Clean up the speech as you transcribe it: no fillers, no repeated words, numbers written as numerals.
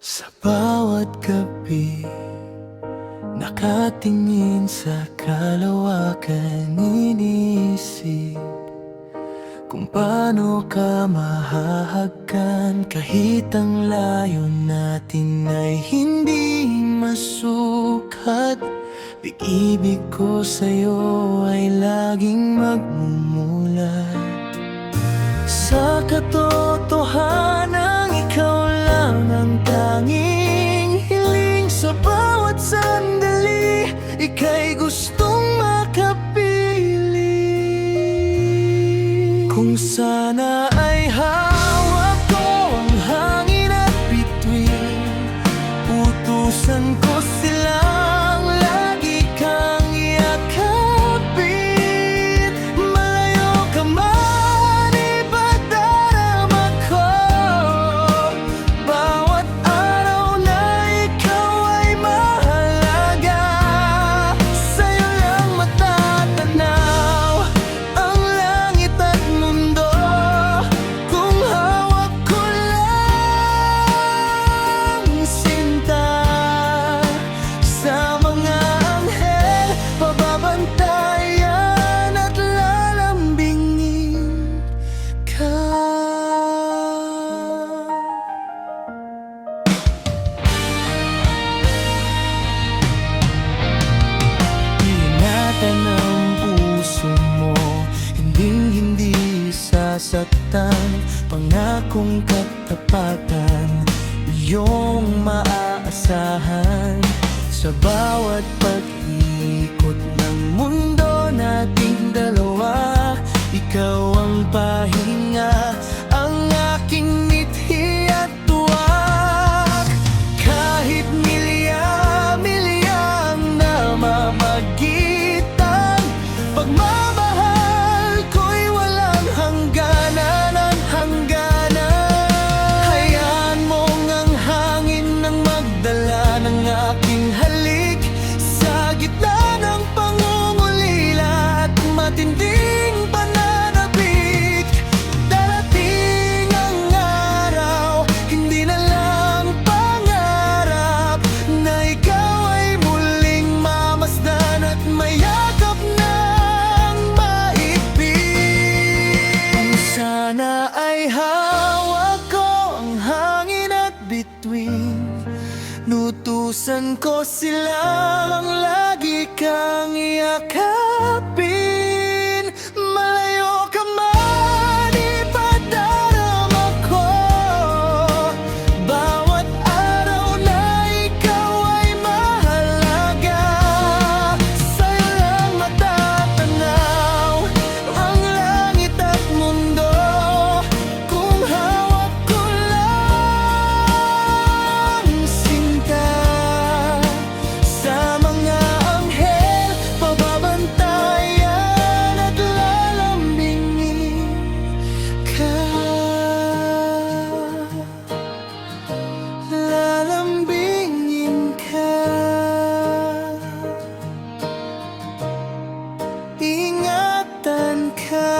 Sa bawat gabi, nakatingin sa kalawakan, iniisip kung paano ka mahahagkan. Kahit ang layo natin ay hindi masukat, pag-ibig ko sa'yo ay laging magmumulat. Sa katotohanan, ikaw lang ang tanging hiling. Sa bawat sandali, ika'y gustong makapiling. Kung sana ay hawak ko ang hangin at bituin, utusan ko silang lagi kang yakapin. Malayo ka man, ipadarama ko. Bawat araw na ikaw ay mahalaga. Sa'yo lang matatanaw ang langit at mundo. Kung hawak ko lang sinta, sa mga anghel pababantayan at lalambingin ka. Ingatan ang puso mo, hinding-hindi sasaktan. Pangakong katapatan, iyong maaasahan. Sa bawat pag-ikot ng mundo nating dalawa, ikaw ang pahinga, ang aking mithi at tuwak. Kahit milya-milya ang namamagitan, pagmamahal ko'y walang hangganan at hangganan. Hayaan mong ang hangin ang magdala ng aking halik. Sa gitna ng pangungulila at matinding pananabik, darating ang araw, hindi na lang pangarap, na ikaw ay muling mamasdan at mayakap ng mahigpit. Kung sana ay hawak ko ang hangin at bituin, nutusan ko silang lagi kang yakapin. Malayo ka man, ipadarama ko. Bawat araw na ikaw ay mahalaga. Sa'yo lang matatanaw ang langit at mundo. Kung hawak ko lang sinta, sa mga anghel pababantayan at lalambingin ka. Lalambingin ka. Ingatan ka.